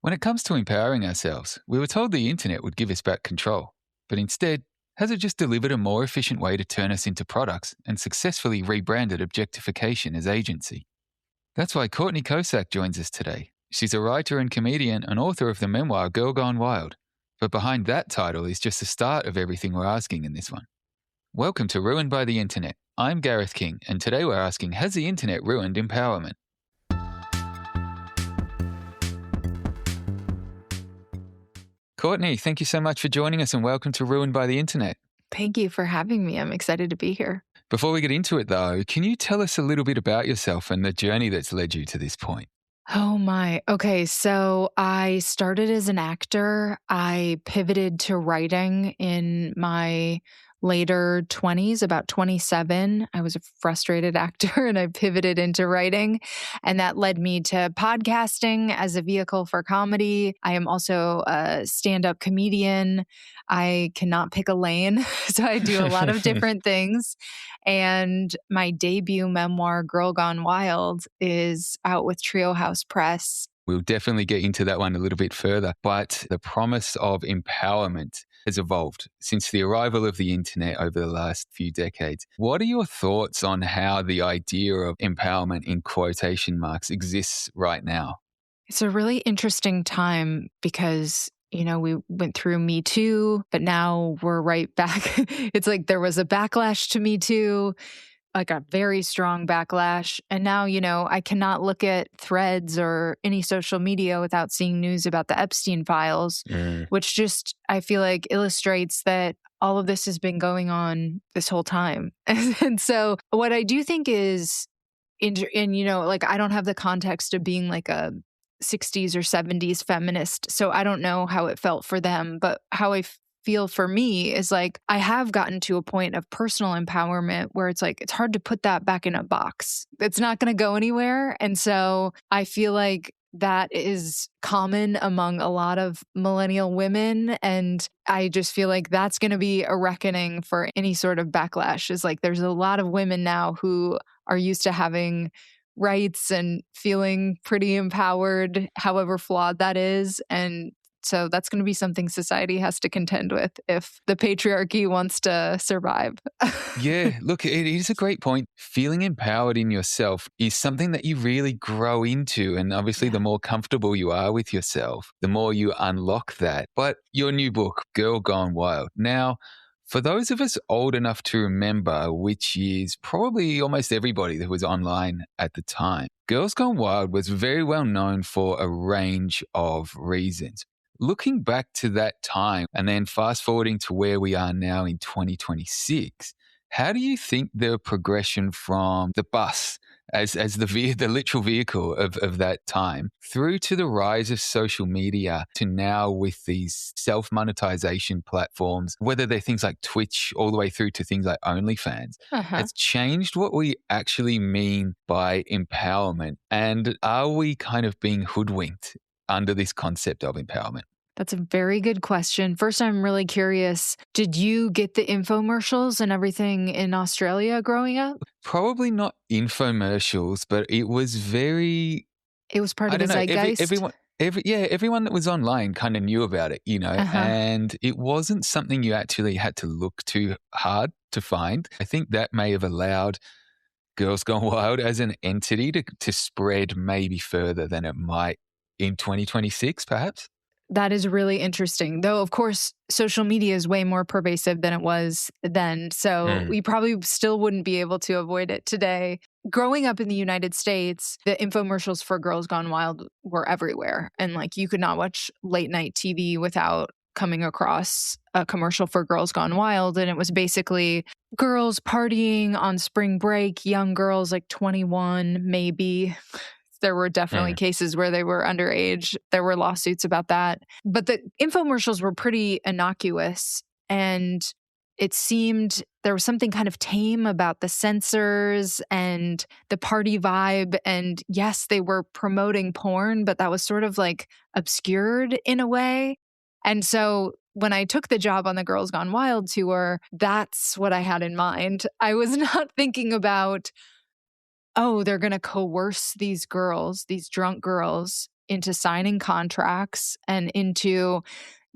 When it comes to empowering ourselves, we were told the internet would give us back control. But instead, has it just delivered a more efficient way to turn us into products and successfully rebranded objectification as agency? That's why Courtney Kocak joins us today. She's a writer and comedian and author of the memoir Girl Gone Wild. But behind that title is just the start of everything we're asking in this one. Welcome to Ruined by the Internet. I'm Gareth King, and today we're asking, has the internet ruined empowerment? Courtney, thank you so much for joining us and welcome to Ruined by the Internet. Thank you for having me. I'm excited to be here. Before we get into it though, can you tell us a little bit about yourself and the journey that's led you to this point? Oh my. Okay. So I started as an actor. I pivoted to writing in my later 20s, about 27. I was a frustrated actor and I pivoted into writing. And that led me to podcasting as a vehicle for comedy. I am also a stand-up comedian. I cannot pick a lane. So I do a lot of different things. And my debut memoir, Girl Gone Wild, is out with Trio House Press. We'll definitely get into that one a little bit further, but the promise of empowerment has evolved since the arrival of the internet over the last few decades. What are your thoughts on how the idea of empowerment in quotation marks exists right now? It's a really interesting time because we went through Me Too, but now we're right back. It's like there was a backlash to Me Too, like a very strong backlash. And now, I cannot look at Threads or any social media without seeing news about the Epstein files, which just, I feel like illustrates that all of this has been going on this whole time. And so what I do think is, I don't have the context of being like a 60s or 70s feminist. So I don't know how it felt for them, but how I feel for me is like I have gotten to a point of personal empowerment where it's like it's hard to put that back in a box. It's not going to go anywhere. And so I feel like that is common among a lot of millennial women. And I just feel like that's going to be a reckoning for any sort of backlash. Is like there's a lot of women now who are used to having rights and feeling pretty empowered, however flawed that is. And so that's going to be something society has to contend with if the patriarchy wants to survive. Yeah, look, it is a great point. Feeling empowered in yourself is something that you really grow into. And obviously, the more comfortable you are with yourself, the more you unlock that. But your new book, Girl Gone Wild. Now, for those of us old enough to remember, which is probably almost everybody that was online at the time, Girls Gone Wild was very well known for a range of reasons. Looking back to that time and then fast forwarding to where we are now in 2026, how do you think the progression from the bus as the literal vehicle of that time through to the rise of social media to now with these self-monetization platforms, whether they're things like Twitch all the way through to things like OnlyFans, has changed what we actually mean by empowerment? And are we kind of being hoodwinked under this concept of empowerment? That's a very good question. First, I'm really curious. Did you get the infomercials and everything in Australia growing up? Probably not infomercials, but it was very... It was part of the zeitgeist? Everyone that was online kind of knew about it, and it wasn't something you actually had to look too hard to find. I think that may have allowed Girls Gone Wild as an entity to spread maybe further than it might in 2026, perhaps. That is really interesting. Though, of course, social media is way more pervasive than it was then. So we probably still wouldn't be able to avoid it today. Growing up in the United States, the infomercials for Girls Gone Wild were everywhere. And like you could not watch late night TV without coming across a commercial for Girls Gone Wild. And it was basically girls partying on spring break, young girls like 21 maybe. There were definitely cases where they were underage. There were lawsuits about that. But the infomercials were pretty innocuous. And it seemed there was something kind of tame about the censors and the party vibe. And yes, they were promoting porn, but that was sort of like obscured in a way. And so when I took the job on the Girls Gone Wild tour, that's what I had in mind. I was not thinking about, oh, they're going to coerce these girls, these drunk girls, into signing contracts and into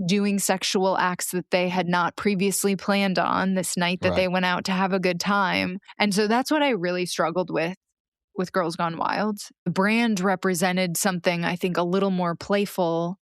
doing sexual acts that they had not previously planned on this night that they Right. went out to have a good time. And so that's what I really struggled with Girls Gone Wild. The brand represented something I think a little more playful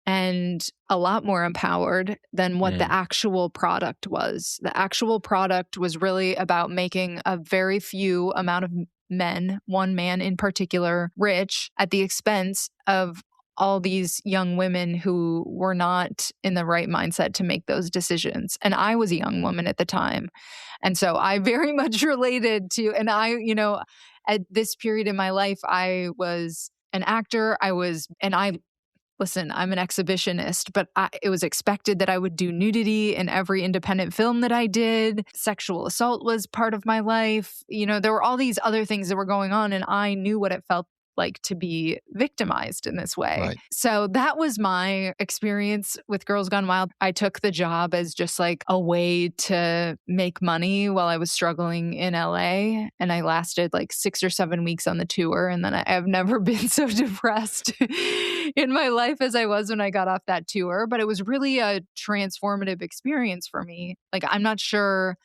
and a lot more empowered than what the Mm. actual product was. The actual product was really about making a very few amount of men, one man in particular, rich at the expense of all these young women who were not in the right mindset to make those decisions. And I was a young woman at the time. And so I very much related to, and at this period in my life, I was an actor. Listen, I'm an exhibitionist, but it was expected that I would do nudity in every independent film that I did. Sexual assault was part of my life. There were all these other things that were going on, and I knew what it felt like to be victimized in this way. Right. So that was my experience with Girls Gone Wild. I took the job as just like a way to make money while I was struggling in LA. And I lasted like 6 or 7 weeks on the tour. And then I have never been so depressed in my life as I was when I got off that tour. But it was really a transformative experience for me. Like, I'm not sure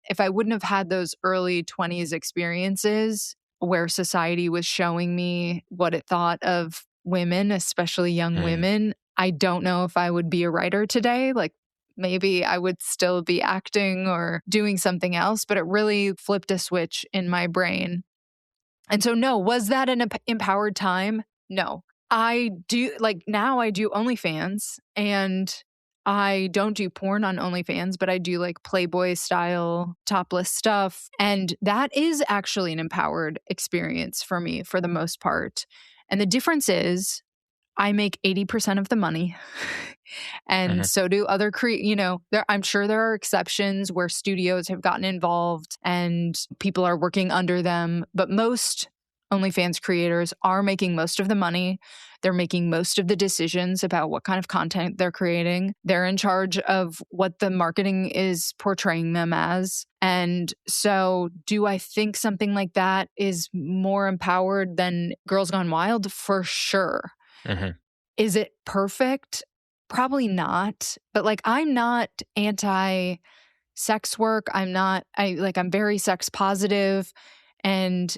if I wouldn't have had those early 20s experiences where society was showing me what it thought of women, especially young Mm. women, I don't know if I would be a writer today. Like, maybe I would still be acting or doing something else, but it really flipped a switch in my brain. And so, no, was that an empowered time? No. I do, like, now I do OnlyFans, and I don't do porn on OnlyFans, but I do like Playboy style topless stuff. And that is actually an empowered experience for me for the most part. And the difference is I make 80% of the money. And Mhm. so do other I'm sure there are exceptions where studios have gotten involved and people are working under them, but most OnlyFans creators are making most of the money. They're making most of the decisions about what kind of content they're creating. They're in charge of what the marketing is portraying them as. And so, do I think something like that is more empowered than Girls Gone Wild? For sure. Mhm. Is it perfect? Probably not. But like, I'm not anti sex work. I'm very sex positive, and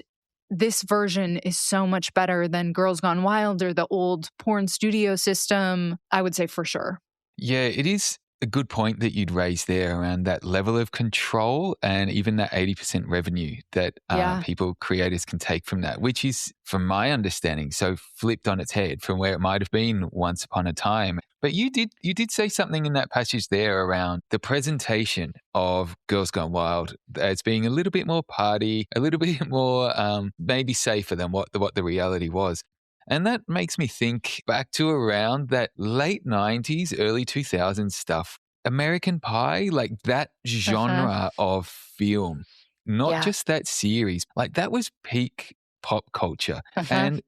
this version is so much better than Girls Gone Wild or the old porn studio system. I would say for sure. Yeah, it is a good point that you'd raise there around that level of control and even that 80% revenue that Yeah. people, creators can take from that, which is, from my understanding, so flipped on its head from where it might have been once upon a time. But you did say something in that passage there around the presentation of Girls Gone Wild as being a little bit more party, a little bit more maybe safer than what the reality was. And that makes me think back to around that late 90s, early 2000s stuff. American Pie, like that Uh-huh. genre of film, not Yeah. just that series, like that was peak pop culture. Uh-huh. And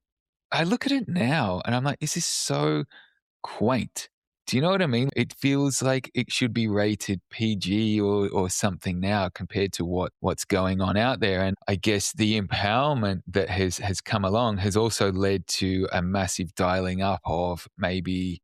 I look at it now and I'm like, this is so quaint. Do you know what I mean? It feels like it should be rated PG or something now compared to what's going on out there. And I guess the empowerment that has come along has also led to a massive dialing up of maybe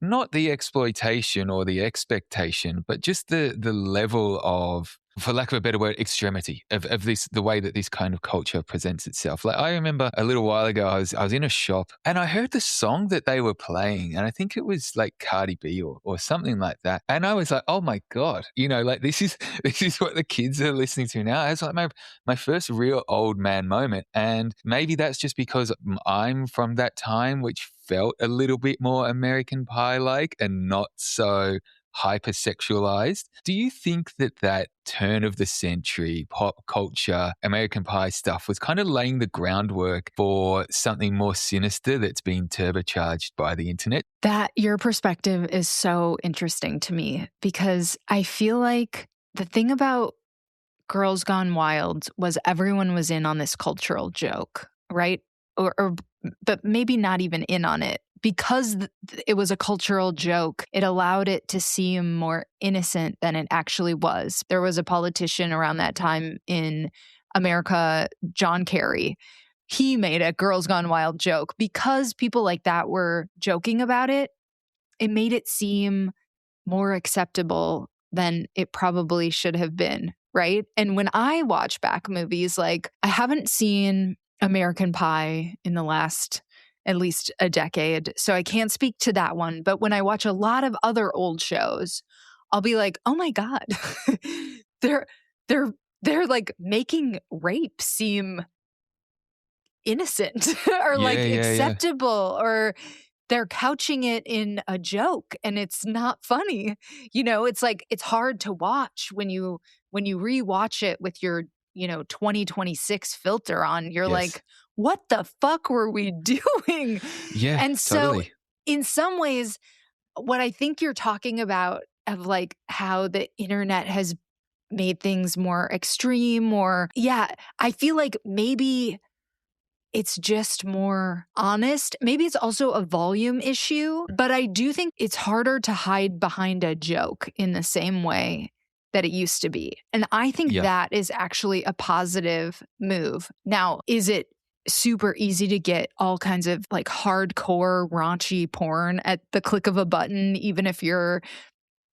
not the exploitation or the expectation, but just the level of, for lack of a better word, extremity of this, the way that this kind of culture presents itself. Like, I remember a little while ago, I was in a shop and I heard the song that they were playing, and I think it was like Cardi B or something like that. And I was like, oh my God, like this is this is what the kids are listening to now. It's like my first real old man moment. And maybe that's just because I'm from that time, which felt a little bit more American Pie like and not so hypersexualized. Do you think that turn of the century pop culture, American Pie stuff was kind of laying the groundwork for something more sinister that's been turbocharged by the internet? That your perspective is so interesting to me because I feel like the thing about Girls Gone Wild was everyone was in on this cultural joke, right? But maybe not even in on it. Because it was a cultural joke, it allowed it to seem more innocent than it actually was. There was a politician around that time in America, John Kerry, he made a Girls Gone Wild joke. Because people like that were joking about it, it made it seem more acceptable than it probably should have been, right? And when I watch back movies, like I haven't seen American Pie in the last at least a decade, so I can't speak to that one. But when I watch a lot of other old shows, I'll be like, "Oh my god, they're they're they're like making rape seem innocent or like Yeah, yeah, yeah. acceptable, or they're couching it in a joke and it's not funny." It's like it's hard to watch when you rewatch it with your 2026 filter on. You're Yes. like, what the fuck were we doing? Yeah, And so totally. in some ways, what I think you're talking about, of like how the internet has made things more extreme, or yeah, I feel like maybe it's just more honest. Maybe it's also a volume issue, but I do think it's harder to hide behind a joke in the same way that it used to be. And I think Yeah. that is actually a positive move. Now, is it super easy to get all kinds of like hardcore, raunchy porn at the click of a button, even if you're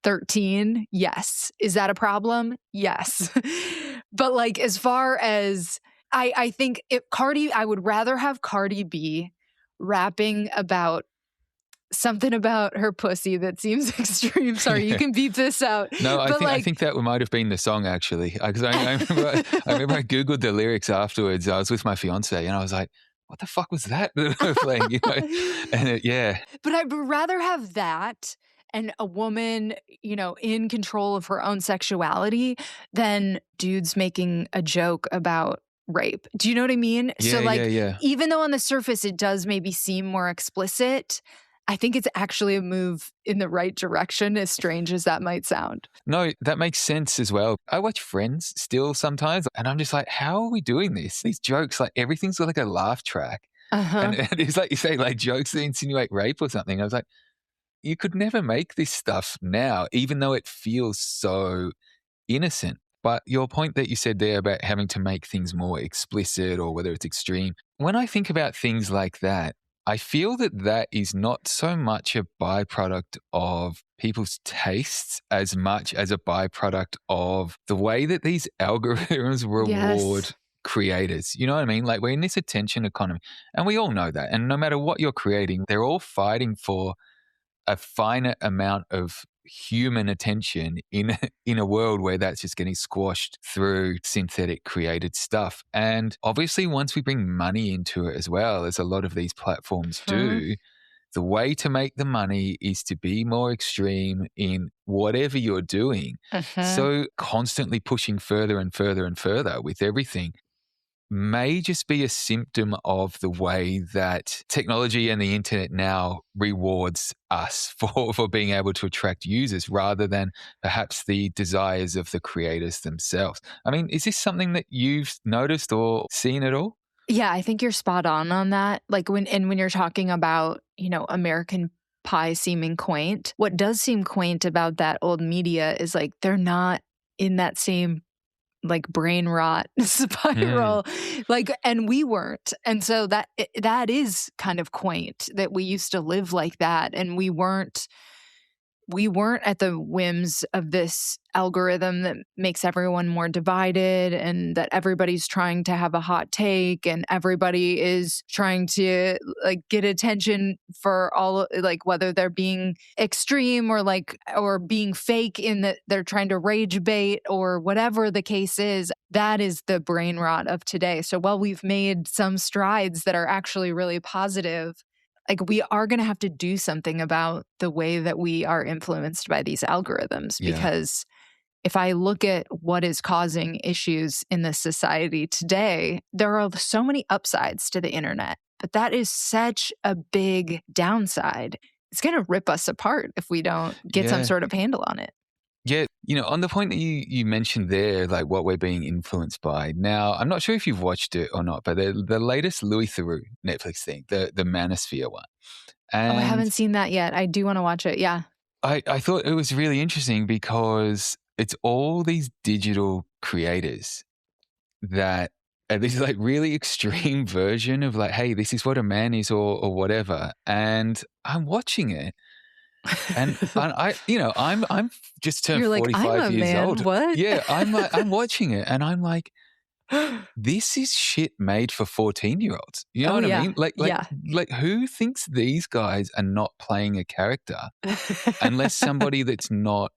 13? Yes. Is that a problem? Yes. But like as far as I think I would rather have Cardi B rapping about something about her pussy that seems extreme. Sorry, you Yeah. can beep this out. No, I But think I like think that might have been the song actually, because I remember I googled the lyrics afterwards. I was with my fiance, and I was like, "What the fuck was that that they were playing?" And yeah, But I'd rather have that and a woman, in control of her own sexuality than dudes making a joke about rape. Do you know what I mean? So, yeah, yeah, like, yeah. even though on the surface it does maybe seem more explicit, I think it's actually a move in the right direction, as strange as that might sound. No, that makes sense as well. I watch Friends still sometimes, and I'm just like, "How are we doing this? These jokes, like everything's got like a laugh track." Uh And, huh. and it's like you say, like jokes that insinuate rape or something. I was like, you could never make this stuff now, even though it feels so innocent. But your point that you said there about having to make things more explicit or whether it's extreme, when I think about things like that, I feel that that is not so much a byproduct of people's tastes as much as a byproduct of the way that these algorithms Yes. reward creators. You know what I mean? Like we're in this attention economy and we all know that. And no matter what you're creating, they're all fighting for a finite amount of human attention in in a world where that's just getting squashed through synthetic created stuff. And obviously once we bring money into it as well, as a lot of these platforms Hmm. do, the way to make the money is to be more extreme in whatever you're doing. Uh-huh. So constantly pushing further and further and further with everything may just be a symptom of the way that technology and the internet now rewards us for being able to attract users rather than perhaps the desires of the creators themselves. I mean, is this something that you've noticed or seen at all? Yeah, I think you're spot on that. Like when you're talking about, American Pie seeming quaint, what does seem quaint about that old media is like they're not in that same like brain rot Mm, spiral, like, and we weren't. And so that is kind of quaint that we used to live like that, and we weren't at the whims of this algorithm that makes everyone more divided, and that everybody's trying to have a hot take, and everybody is trying to like get attention for all, like whether they're being extreme or being fake in that they're trying to rage bait or whatever the case is. That is the brain rot of today. So while we've made some strides that are actually really positive, like we are going to have to do something about the way that we are influenced by these algorithms, yeah. because if I look at what is causing issues in this society today, there are so many upsides to the internet, but that is such a big downside. It's going to rip us apart if we don't get some Yeah. sort of handle on it. Yeah, on the point that you mentioned there, like what we're being influenced by. Now, I'm not sure if you've watched it or not, but the latest Louis Theroux Netflix thing, the manosphere one. Oh, I And haven't seen that yet. I do want to watch it. Yeah. I thought it was really interesting because it's all these digital creators that And this is like really extreme version of like, hey, this is what a man is or whatever. And I'm watching it. And I'm just turned You're like, I'm 45 a years man. old. What? Yeah, I'm watching it and I'm like, this is shit made for 14-year-olds. You know Oh what I yeah. mean? Like Yeah. like who thinks these guys are not playing a character unless somebody that's not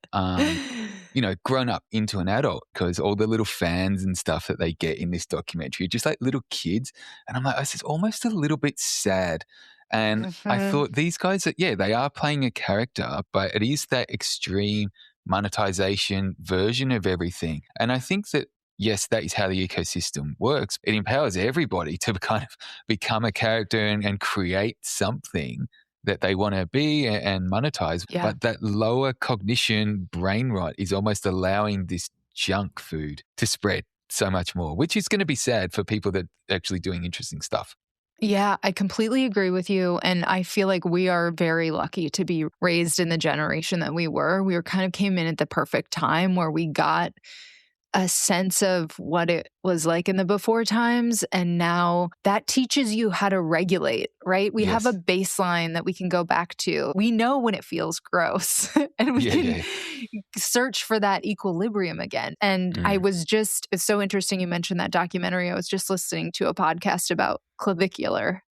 grown up into an adult, because all the little fans and stuff that they get in this documentary are just like little kids. And I'm like, this is almost a little bit sad. And I Mhm. thought these guys, they are playing a character, but it is that extreme monetization version of everything. And I think that, yes, that is how the ecosystem works. It empowers everybody to kind of become a character and create something that they want to be and monetize. Yeah. But that lower cognition brain rot is almost allowing this junk food to spread so much more, which is going to be sad for people that are actually doing interesting stuff. Yeah, I completely agree with you. And I feel like we are very lucky to be raised in the generation that we were. We were kind of came in at the perfect time where we got a sense of what it was like in the before times. And now that teaches you how to regulate, right? We have a Yes. baseline that we can go back to. We know when it feels gross and we Yeah, can yeah. search for that equilibrium again. And Mm, it's so interesting you mentioned that documentary. I was just listening to a podcast about clavicular.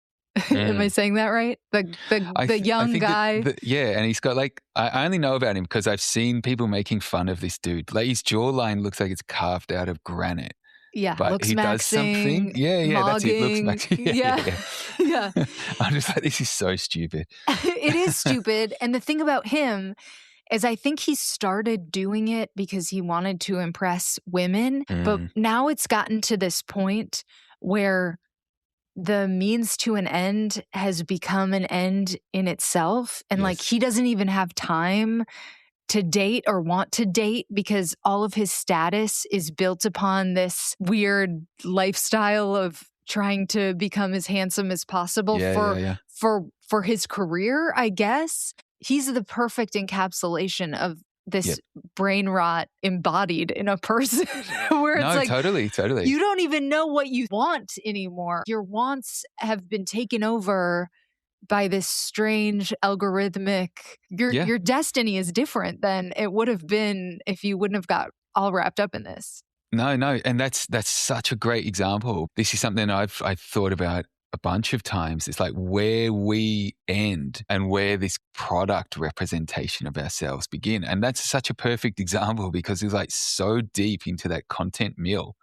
Am I mm. saying that right? The I young think that, guy. and he's got like, I only know about him because I've seen people making fun of this dude. Like his jawline looks like it's carved out of granite, Yeah, but looks he does something. maxing, Yeah, that's it. Looks mogging. max. Yeah, Yeah. yeah. Yeah. I'm just like, this is so stupid. It is stupid, and the thing about him is I think he started doing it because he wanted to impress women, but Mm, now it's gotten to this point where the means to an end has become an end in itself, and, like, yes. he doesn't even have time to date or want to date because all of his status is built upon this weird lifestyle of trying to become as handsome as possible Yeah, yeah, yeah. for his career, I guess. He's the perfect encapsulation of this Yep. brain rot embodied in a person where it's No, like totally, totally. you don't even know what you want anymore. Your wants have been taken over by this strange algorithmic Yeah. your destiny is different than it would have been if you wouldn't have got all wrapped up in this. No, no, and that's such a great example. This is something I've thought about a bunch of times. It's like where we end and where this product representation of ourselves begin. And that's such a perfect example because it's like so deep into that content mill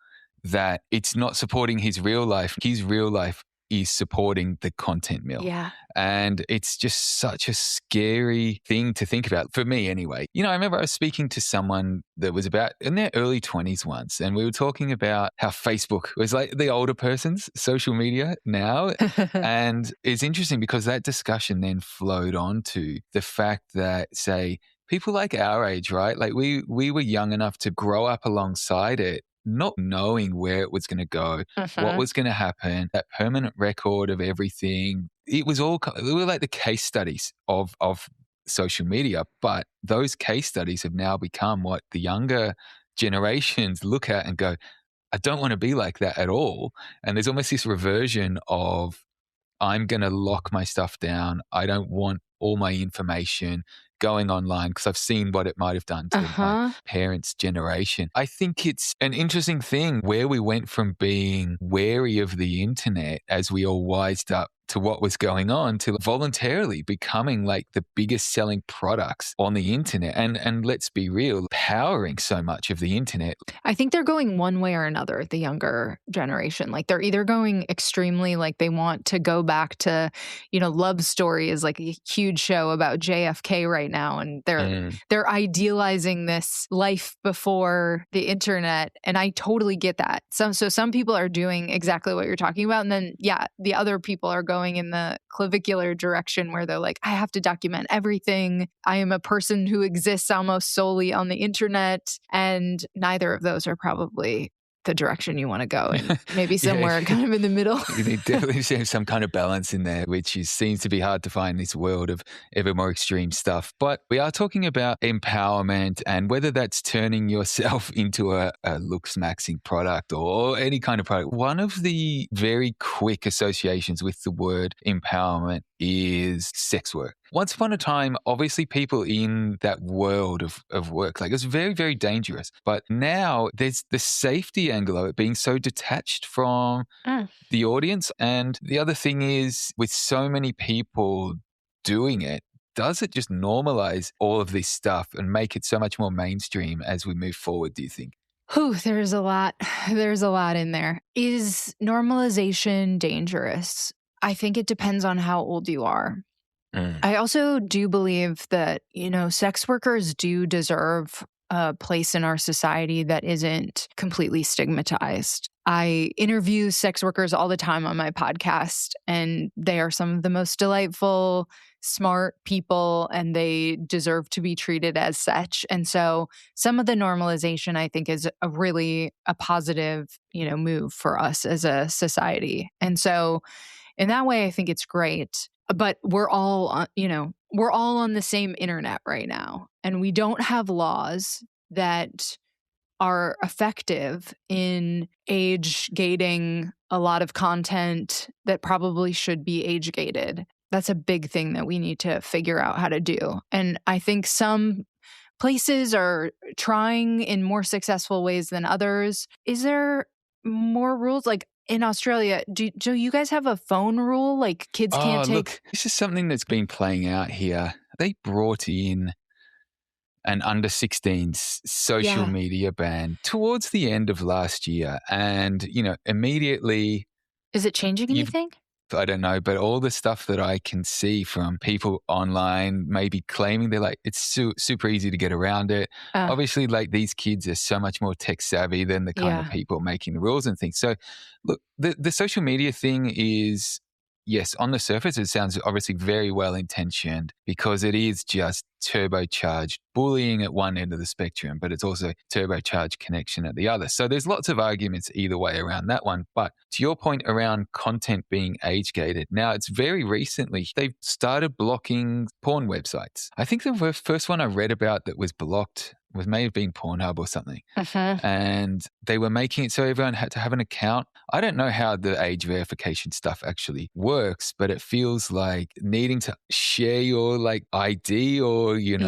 that it's not supporting his real life. His real life is supporting the content mill. Yeah. And it's just such a scary thing to think about, for me anyway. I remember I was speaking to someone that was about in their early 20s once, and we were talking about how Facebook was like the older person's social media now. And it's interesting because that discussion then flowed on to the fact that, say, people like our age, right? Like we were young enough to grow up alongside it, not knowing where it was going to go, what Mhm. was going to happen, that permanent record of everything. It was all, they were like the case studies of social media, but those case studies have now become what the younger generations look at and go, I don't want to be like that at all. And there's almost this reversion of, I'm going to lock my stuff down. I don't want all my information going online because I've seen what it might have done to my Uh-huh. parents' generation. I think it's an interesting thing where we went from being wary of the internet as we all wised up to what was going on to voluntarily becoming like the biggest selling products on the internet. And let's be real, powering so much of the internet. I think they're going one way or another, the younger generation. Like they're either going extremely like they want to go back to, Love Story is like a huge show about JFK right now and Mm, they're idealizing this life before the internet and I totally get that. Some people are doing exactly what you're talking about and then the other people are going in the clavicular direction where they're like I have to document everything. I am a person who exists almost solely on the internet and neither of those are probably the direction you want to go, and maybe Yeah. somewhere kind of in the middle. You need definitely to have some kind of balance in there, which seems to be hard to find in this world of ever more extreme stuff. But we are talking about empowerment and whether that's turning yourself into a looks maxing product or any kind of product. One of the very quick associations with the word empowerment is sex work. Once upon a time, obviously people in that world of work, like it's very, very dangerous. But now there's the safety angle of it being so detached from the audience. And the other thing is, with so many people doing it, does it just normalize all of this stuff and make it so much more mainstream as we move forward, do you think? Whew, there's a lot. There's a lot in there. Is normalization dangerous? I think it depends on how old you are. Mm. I also do believe that, sex workers do deserve a place in our society that isn't completely stigmatized. I interview sex workers all the time on my podcast, and they are some of the most delightful, smart people, and they deserve to be treated as such. And so some of the normalization, I think, is a positive, move for us as a society. And so in that way, I think it's great. But we're all, we're all on the same internet right now, and we don't have laws that are effective in age gating a lot of content that probably should be age gated. That's a big thing that we need to figure out how to do. And I think some places are trying in more successful ways than others. Is there more rules? Like in Australia, do you guys have a phone rule? Like kids can't Oh, take. look, this is something that's been playing out here. They brought in an under 16s social Yeah. media ban towards the end of last year. And, immediately Is it changing you've anything? I don't know, but all the stuff that I can see from people online, maybe claiming they're like, it's super easy to get around it. Uh, Obviously, like these kids are so much more tech savvy than the kind of yeah. people making the rules and things. So, look, the social media thing is, yes, on the surface, it sounds obviously very well intentioned because it is just turbocharged bullying at one end of the spectrum, but it's also turbocharged connection at the other. So there's lots of arguments either way around that one. But to your point around content being age gated, now it's very recently they've started blocking porn websites. I think the first one I read about that was blocked may have been Pornhub or something. And they were making it so everyone had to have an account. I don't know how the age verification stuff actually works, but it feels like needing to share your like ID or, your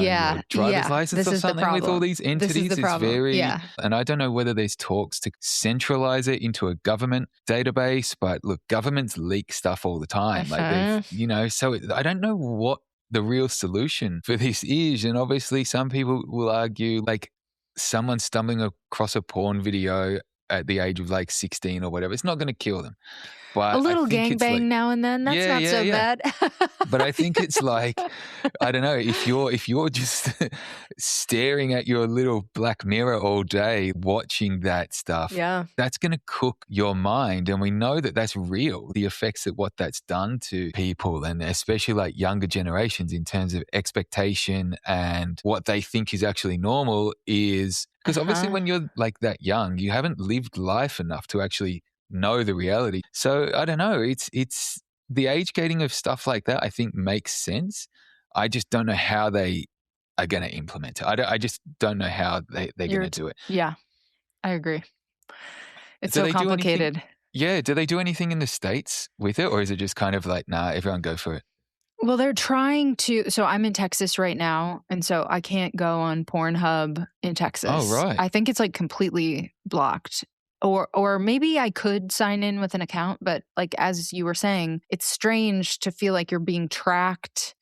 driver's license This or is the something with all problem. these This is entities the is problem. very, Yeah. and I don't know whether there's talks to centralize it into a government database, but look, governments leak stuff all the time. Like so I don't know what the real solution for this is. And obviously some people will argue like someone stumbling across a porn video at the age of like 16 or whatever, it's not going to kill them. A But I little think it's gangbang like, now and then. That's yeah, not yeah, so yeah. bad. But I think it's like, I don't know, if you're just staring at your little Black Mirror all day watching that stuff, Yeah. that's going to cook your mind. And we know that that's real, the effects that what that's done to people, and especially like younger generations in terms of expectation and what they think is actually normal is because obviously when you're like that young, you haven't lived life enough to actually know the reality. So I don't know, it's the age gating of stuff like that, I think makes sense. I just don't know how they are going to implement it. I just don't know how they're going to do it. Yeah, I agree. It's Do so they do anything? complicated. Yeah. Do they do anything in the States with it? Or is it just kind of like, nah, everyone go for it? Well, they're trying to. So I'm in Texas right now, and so I can't go on Pornhub in Texas. Oh, right. I think it's like completely blocked. Or maybe I could sign in with an account, but like as you were saying, it's strange to feel like you're being tracked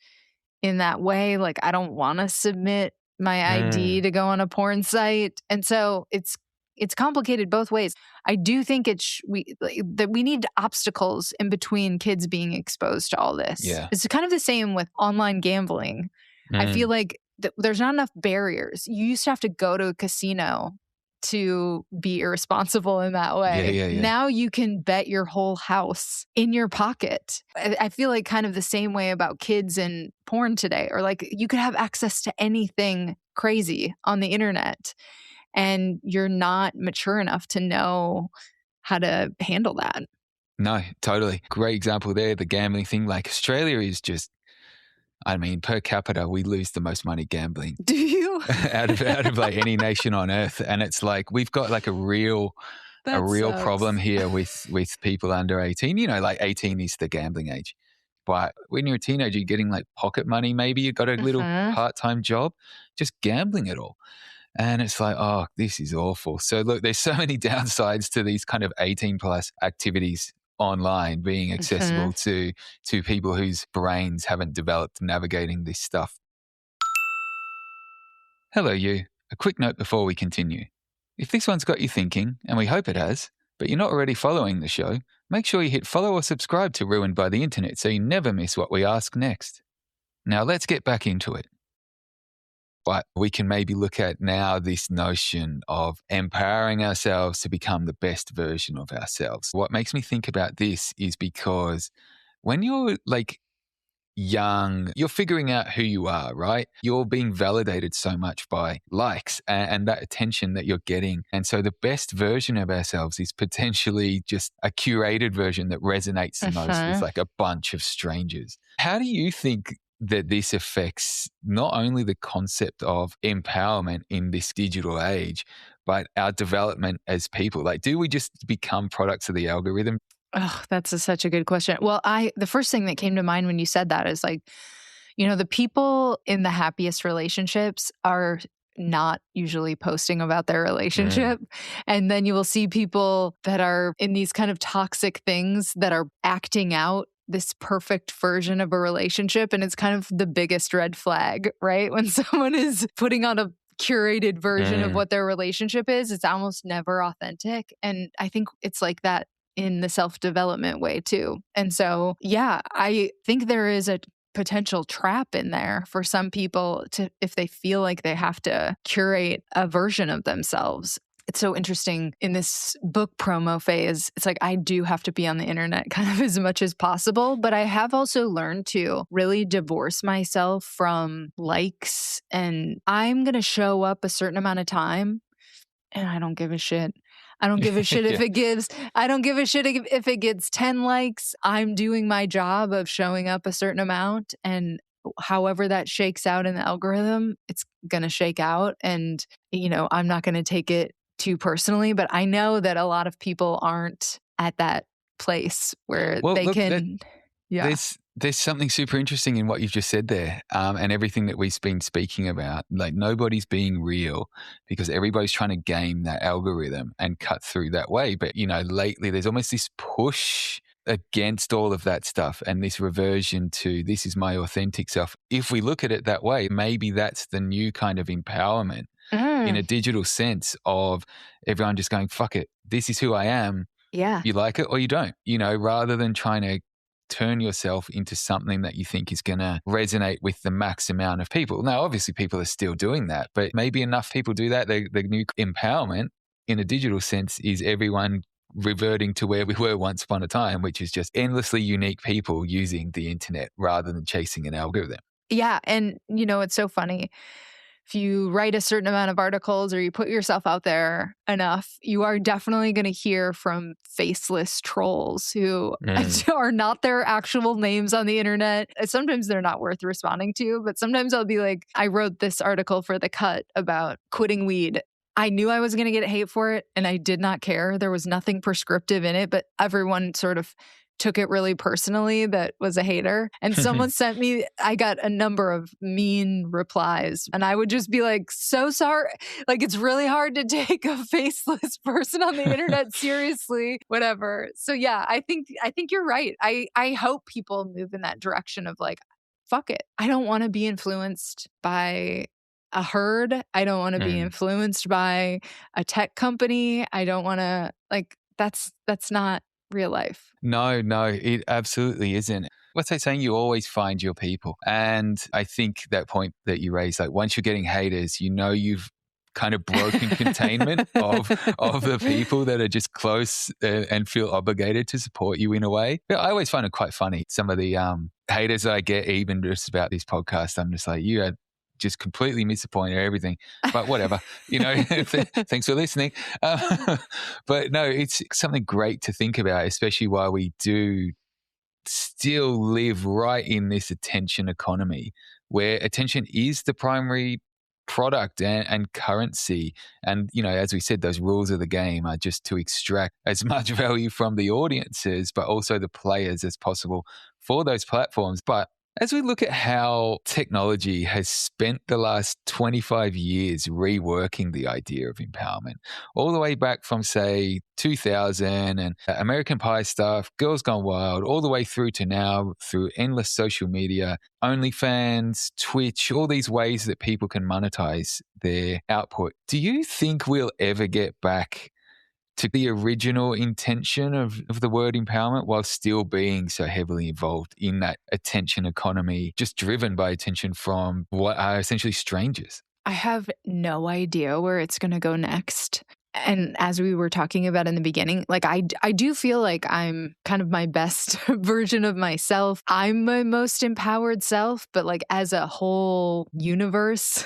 in that way. Like I don't want to submit my ID to go on a porn site. And so it's complicated both ways. I do think that we need obstacles in between kids being exposed to all this. Yeah. It's kind of the same with online gambling. I feel like there's not enough barriers. You used to have to go to a casino to be irresponsible in that way. Yeah. Now you can bet your whole house in your pocket. I feel like kind of the same way about kids and porn today, or like you could have access to anything crazy on the internet. and you're not mature enough to know how to handle that. No, totally. Great example there. The gambling thing. Like Australia is just, I mean, per capita, we lose the most money gambling Do you? out of like any nation on earth. And it's like, we've got like a real That problem sucks. here with people under 18. You know, like 18 is the gambling age. But when you're a teenager, you're getting like pocket money, maybe you've got a little Mhm. part-time job, just gambling it all. And it's like, oh, this is awful. So look, there's so many downsides to these kind of 18 plus activities online being accessible Mhm. to people whose brains haven't developed navigating this stuff. Hello, you. A quick note before we continue. If this one's got you thinking, and we hope it has, but you're not already following the show, make sure you hit follow or subscribe to Ruined by the Internet so you never miss what we ask next. Now let's get back into it. But we can maybe look at now this notion of empowering ourselves to become the best version of ourselves. What makes me think about this is because when you're like young, you're figuring out who you are, right? You're being validated so much by likes and that attention that you're getting. And so the best version of ourselves is potentially just a curated version that resonates the most with Mhm. like a bunch of strangers. How do you think that this affects not only the concept of empowerment in this digital age, but our development as people? Like, do we just become products of the algorithm? Oh, that's such a good question. Well, the first thing that came to mind when you said that is like, the people in the happiest relationships are not usually posting about their Mm, relationship. And then you will see people that are in these kind of toxic things that are acting out this perfect version of a relationship. And it's kind of the biggest red flag, right? When someone is putting on a curated version of mm, what their relationship is, it's almost never authentic. And I think it's like that in the self development way too. And so, yeah, I think there is a potential trap in there for some people to, if they feel like they have to curate a version of themselves. It's so interesting in this book promo phase. It's like I do have to be on the internet kind of as much as possible, but I have also learned to really divorce myself from likes, and I'm going to show up a certain amount of time and I don't give a shit. I don't give a shit if yeah. it gives I don't give a shit if it gets 10 likes. I'm doing my job of showing up a certain amount, and however that shakes out in the algorithm, it's going to shake out, and I'm not going to take it too personally, but I know that a lot of people aren't at that place where Well, they look, can. Yeah. there's something super interesting in what you've just said there, and everything that we've been speaking about. Like nobody's being real because everybody's trying to game that algorithm and cut through that way. But lately there's almost this push against all of that stuff and this reversion to this is my authentic self. If we look at it that way, maybe that's the new kind of empowerment in Mm, a digital sense of everyone just going, fuck it, this is who I am. yeah. You like it or you don't, rather than trying to turn yourself into something that you think is going to resonate with the max amount of people. Now, obviously, people are still doing that, but maybe enough people do that. The new empowerment in a digital sense is everyone reverting to where we were once upon a time, which is just endlessly unique people using the internet rather than chasing an algorithm. Yeah. And, it's so funny. If you write a certain amount of articles or you put yourself out there enough, you are definitely going to hear from faceless trolls who Mm. are not their actual names on the internet. Sometimes they're not worth responding to, but sometimes I'll be like, I wrote this article for The Cut about quitting weed. I knew I was going to get hate for it and I did not care. There was nothing prescriptive in it, but everyone sort of took it really personally that was a hater. And someone sent me, I got a number of mean replies. And I would just be like, so sorry. Like, it's really hard to take a faceless person on the internet seriously, whatever. So yeah, I think you're right. I hope people move in that direction of like, fuck it. I don't want to be influenced by a herd. I don't want to be Mm. influenced by a tech company. I don't want to like that's not real life. No, no, it absolutely isn't. What's that saying? You always find your people. And I think that point that you raised, like once you're getting haters, you've kind of broken containment of the people that are just close and feel obligated to support you in a way. But I always find it quite funny. Some of the haters that I get, even just about this podcast, I'm just like, you are just completely miss the point of everything. But whatever, thanks for listening. But no, it's something great to think about, especially while we do still live right in this attention economy where attention is the primary product and currency. And, as we said, those rules of the game are just to extract as much value from the audiences, but also the players as possible for those platforms. But as we look at how technology has spent the last 25 years reworking the idea of empowerment, all the way back from, say, 2000 and American Pie stuff, Girls Gone Wild, all the way through to now through endless social media, OnlyFans, Twitch, all these ways that people can monetize their output. Do you think we'll ever get back to the original intention of the word empowerment while still being so heavily involved in that attention economy, just driven by attention from what are essentially strangers? I have no idea where it's going to go next. And as we were talking about in the beginning, like I do feel like I'm kind of my best version of myself. I'm my most empowered self, but like as a whole universe,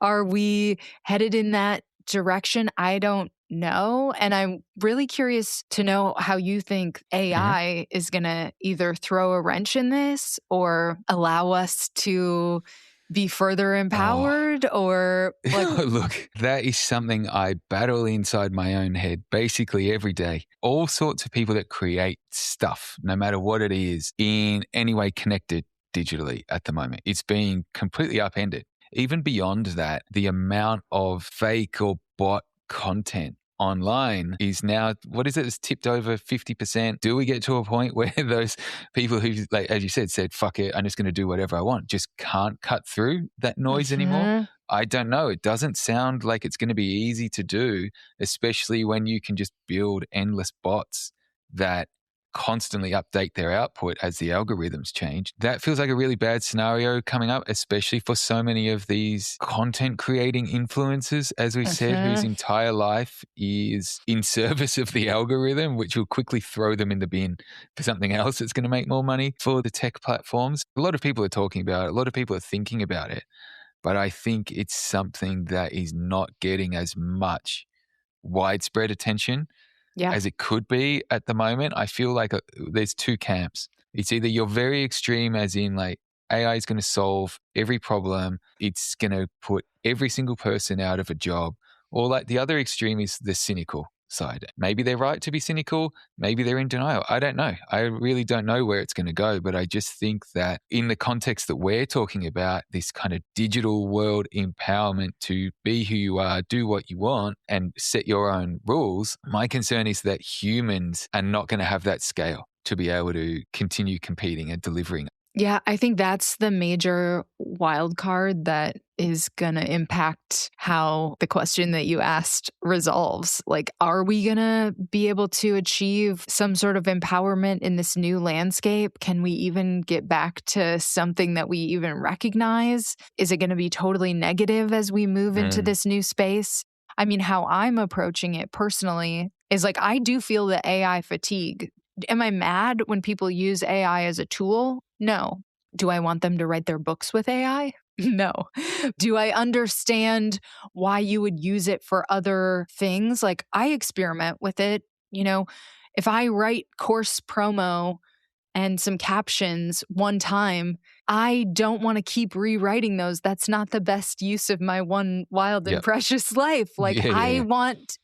are we headed in that direction? I don't know. And I'm really curious to know how you think AI is going to either throw a wrench in this or allow us to be further empowered or like. Look, that is something I battle inside my own head basically every day. All sorts of people that create stuff, no matter what it is, in any way connected digitally at the moment. It's being completely upended. Even beyond that, the amount of fake or bot content online is now, what is it? It's tipped over 50%. Do we get to a point where those people who, like, as you said, fuck it, I'm just going to do whatever I want, just can't cut through that noise anymore? I don't know. It doesn't sound like it's going to be easy to do, especially when you can just build endless bots that constantly update their output as the algorithms change. That feels like a really bad scenario coming up, especially for so many of these content creating influencers, as we said, whose entire life is in service of the algorithm, which will quickly throw them in the bin for something else that's going to make more money for the tech platforms. A lot of people are talking about it. A lot of people are thinking about it. But I think it's something that is not getting as much widespread attention as it could be at the moment. I feel like there's two camps. It's either you're very extreme, as in like AI is going to solve every problem, it's going to put every single person out of a job, or like the other extreme is the cynical side. Maybe they're right to be cynical, maybe they're in denial. I don't know. I really don't know where it's going to go, but I just think that in the context that we're talking about, this kind of digital world empowerment to be who you are, do what you want, and set your own rules, my concern is that humans are not going to have that scale to be able to continue competing and delivering. Yeah, I think that's the major wild card that is going to impact how the question that you asked resolves. Like, are we going to be able to achieve some sort of empowerment in this new landscape? Can we even get back to something that we even recognize? Is it going to be totally negative as we move into this new space? I mean, how I'm approaching it personally is like, I do feel the AI fatigue. Am I mad when people use AI as a tool? No. Do I want them to write their books with AI? No. Do I understand why you would use it for other things? Like, I experiment with it. You know, if I write course promo and some captions one time, I don't want to keep rewriting those. That's not the best use of my one wild and precious life. Like, I want,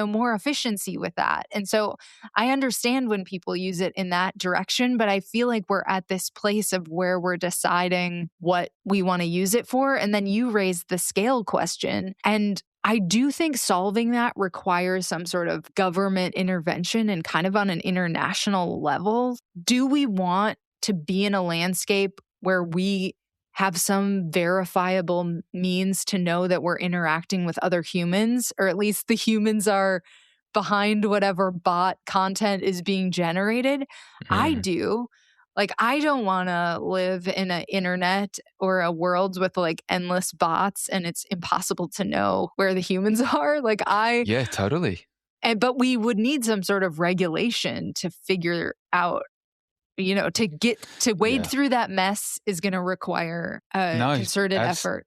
more efficiency with that. And so I understand when people use it in that direction, but I feel like we're at this place of where we're deciding what we want to use it for. And then you raised the scale question. And I do think solving that requires some sort of government intervention and kind of on an international level. Do we want to be in a landscape where we have some verifiable means to know that we're interacting with other humans, or at least the humans are behind whatever bot content is being generated? I do. Like, I don't want to live in an internet or a world with like endless bots and it's impossible to know where the humans are. Yeah, totally. But we would need some sort of regulation to figure out, to wade through that mess is going to require a concerted effort.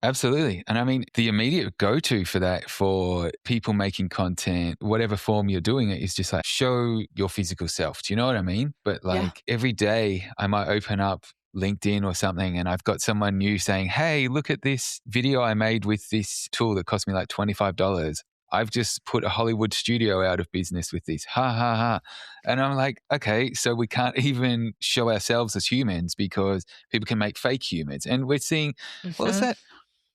Absolutely. And I mean, the immediate go-to for that for people making content, whatever form you're doing it, is just like show your physical self. Do you know what I mean? But Yeah. like every day I might open up LinkedIn or something and I've got someone new saying, hey, look at this video I made with this tool that cost me like $25. I've just put a Hollywood studio out of business with this. Ha ha ha. And I'm like, okay, so we can't even show ourselves as humans because people can make fake humans. And we're seeing, what was Mhm. that?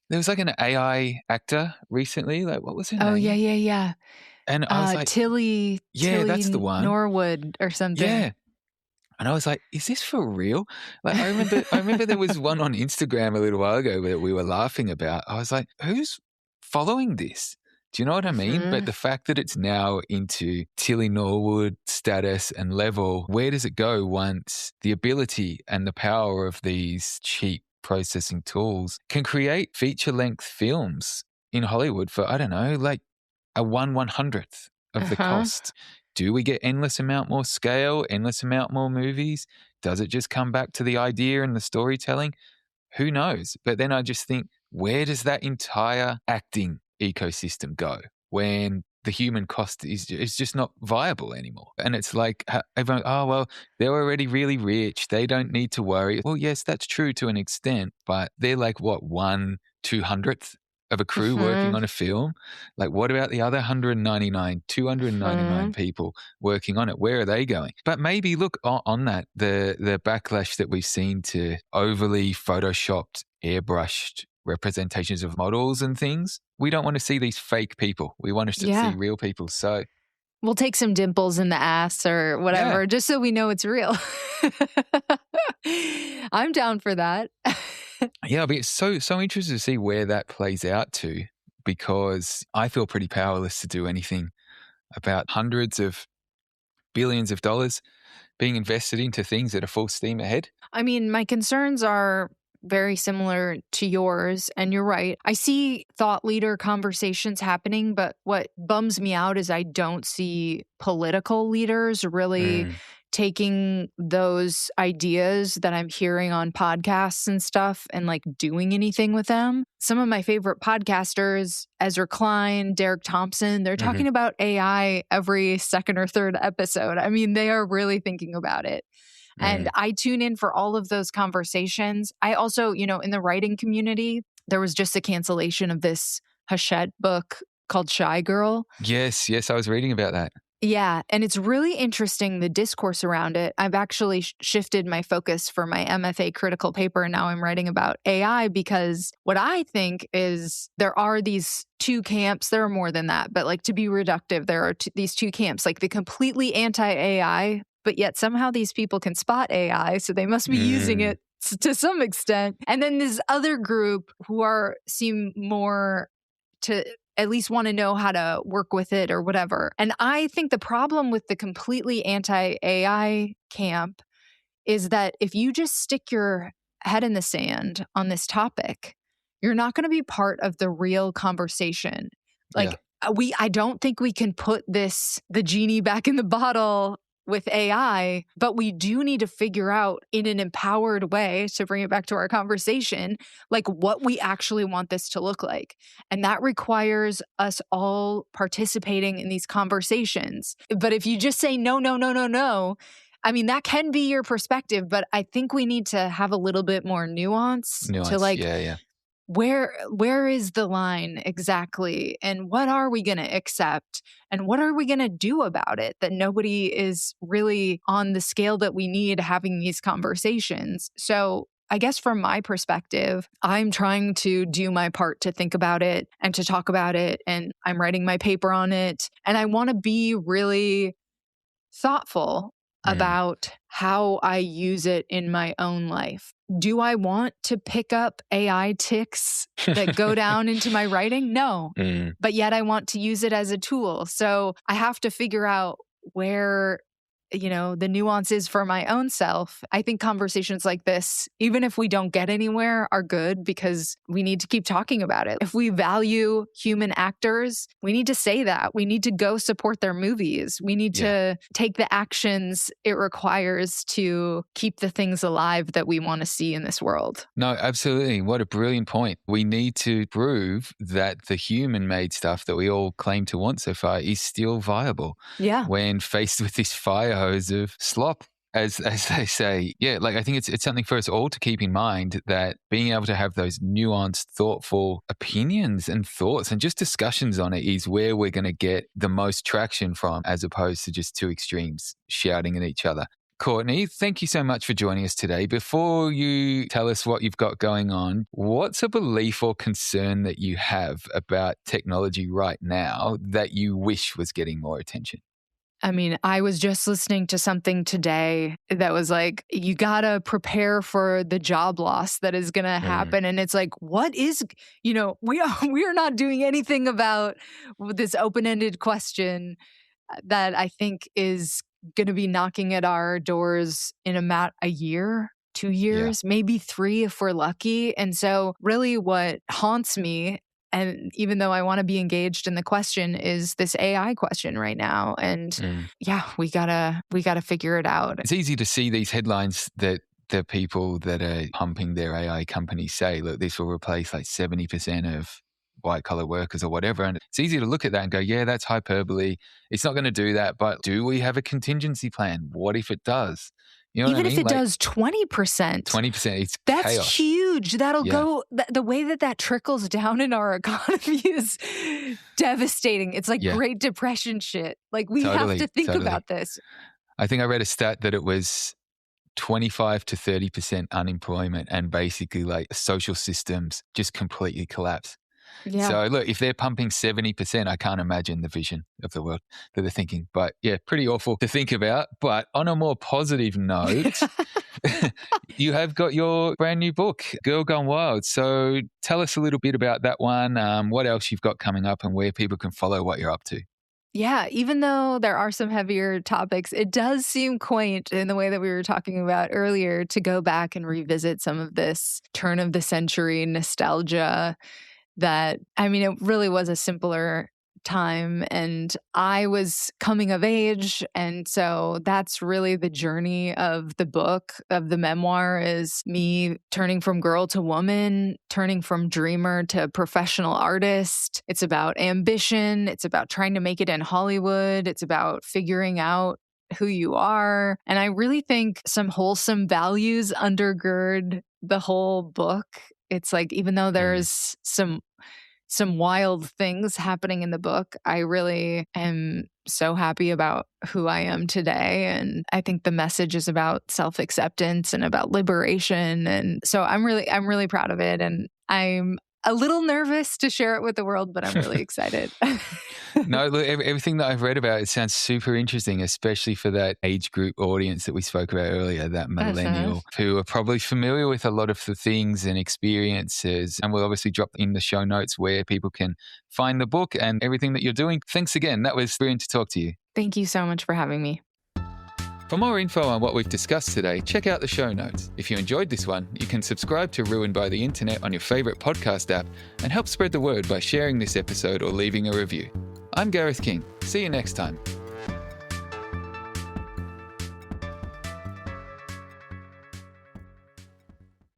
There was like an AI actor recently, like what was her Oh, yeah, name? yeah, yeah. And I was like, Tilly yeah, that's the one. Norwood or something. Yeah. And I was like, is this for real? Like I remember there was one on Instagram a little while ago that we were laughing about. I was like, who's following this? Do you know what I mean? But Mhm. the fact that it's now into Tilly Norwood status and level, where does it go once the ability and the power of these cheap processing tools can create feature-length films in Hollywood for, I don't know, like a 1/100th of the Uh-huh. cost? Do we get endless amount more scale, endless amount more movies? Does it just come back to the idea and the storytelling? Who knows? But then I just think, where does that entire acting ecosystem go when the human cost is just not viable anymore? And it's like everyone, oh, well, they're already really rich. They don't need to worry. Well, yes, that's true to an extent, but they're like, what, 1/200th of a crew working Mhm. on a film? Like, what about the other 199, 299 Mhm. people working on it? Where are they going? But maybe look on that, the backlash that we've seen to overly photoshopped, airbrushed representations of models and things. We don't want to see these fake people. We want to see Yeah. real people. So We'll take some dimples in the ass or yeah, whatever, just so we know it's real. I'm down for that. yeah. I'll be so interested to see where that plays out to, because I feel pretty powerless to do anything about hundreds of billions of dollars being invested into things that are full steam ahead. I mean, my concerns are very similar to yours, and you're right. I see thought leader conversations happening, but what bums me out is I don't see political leaders really Mm, taking those ideas that I'm hearing on podcasts and stuff and like doing anything with them. Some of my favorite podcasters, Ezra Klein, Derek Thompson, they're hmm talking about AI every second or third episode. I mean, they are really thinking about it. And mm. I tune in for all of those conversations. I also, in the writing community, there was just a cancellation of this Hachette book called Shy Girl. Yes, yes. I was reading about that. Yeah, and it's really interesting, the discourse around it. I've actually shifted my focus for my MFA critical paper, and now I'm writing about AI because what I think is there are these two camps. There are more than that, but like to be reductive, there are these two camps, like the completely anti-AI, but yet somehow these people can spot AI, so they must be using Mm, it to some extent. And then this other group who seem more to at least want to know how to work with it or whatever. And I think the problem with the completely anti AI camp is that if you just stick your head in the sand on this topic, you're not going to be part of the real conversation. yeah. Like, I don't think we can put the genie back in the bottle with AI, but we do need to figure out in an empowered way, to bring it back to our conversation, like what we actually want this to look like. And that requires us all participating in these conversations. But if you just say no, no, no, no, no, I mean, that can be your perspective, but I think we need to have a little bit more nuance to Nuance. like Yeah, yeah. where is the line exactly, and what are we going to accept, and what are we going to do about it, that nobody is really on the scale that we need having these conversations. So I guess from my perspective, I'm trying to do my part to think about it and to talk about it, and I'm writing my paper on it, and I want to be really thoughtful Mm, about how I use it in my own life. Do I want to pick up AI ticks that go down into my writing? No. mm, But yet I want to use it as a tool. So I have to figure out where the nuances for my own self. I think conversations like this, even if we don't get anywhere, are good because we need to keep talking about it. If we value human actors, we need to say that. We need to go support their movies. We need to take the actions it requires to keep the things alive that we want to see in this world. No, absolutely. What a brilliant point. We need to prove that the human-made stuff that we all claim to want so far is still viable. Yeah. When faced with this fire hose of slop, as they say. Yeah, like I think it's something for us all to keep in mind, that being able to have those nuanced, thoughtful opinions and thoughts and just discussions on it is where we're going to get the most traction from, as opposed to just two extremes shouting at each other. Courtney, thank you so much for joining us today. Before you tell us what you've got going on, what's a belief or concern that you have about technology right now that you wish was getting more attention? I mean, I was just listening to something today that was like, you got to prepare for the job loss that is going to happen. And it's like, what is, we are not doing anything about this open-ended question that I think is going to be knocking at our doors in a year, 2 years, maybe 3 if we're lucky. And so really what haunts me, and even though I want to be engaged in the question, is this AI question right now. And we gotta figure it out. It's easy to see these headlines that the people that are pumping their AI companies say, look, this will replace like 70% of white collar workers or whatever. And it's easy to look at that and go, yeah, that's hyperbole. It's not going to do that. But do we have a contingency plan? What if it does? You know Even what I if mean? it does 20%. 20%, it's that's chaos. Huge. That'll go, the way that trickles down in our economy is devastating. It's like Great Depression shit. Like we have to think about this. I think I read a stat that it was 25 to 30% unemployment, and basically like social systems just completely collapse. Yeah. So look, if they're pumping 70%, I can't imagine the vision of the world that they're thinking. But yeah, pretty awful to think about. But on a more positive note, you have got your brand new book, Girl Gone Wild. So tell us a little bit about that one, what else you've got coming up and where people can follow what you're up to. Yeah, even though there are some heavier topics, it does seem quaint in the way that we were talking about earlier to go back and revisit some of this turn of the century nostalgia that, I mean, it really was a simpler time and I was coming of age. And so that's really the journey of the book, of the memoir, is me turning from girl to woman, turning from dreamer to professional artist. It's about ambition. It's about trying to make it in Hollywood. It's about figuring out who you are. And I really think some wholesome values undergird the whole book. It's like, even though there's some wild things happening in the book, I really am so happy about who I am today. And I think the message is about self-acceptance and about liberation. And so I'm really proud of it. And I'm a little nervous to share it with the world, but I'm really excited. No, look, everything that I've read about it sounds super interesting, especially for that age group audience that we spoke about earlier, that millennial, who are probably familiar with a lot of the things and experiences. And we'll obviously drop in the show notes where people can find the book and everything that you're doing. Thanks again. That was brilliant to talk to you. Thank you so much for having me. For more info on what we've discussed today, check out the show notes. If you enjoyed this one, you can subscribe to Ruined by the Internet on your favourite podcast app and help spread the word by sharing this episode or leaving a review. I'm Gareth King. See you next time.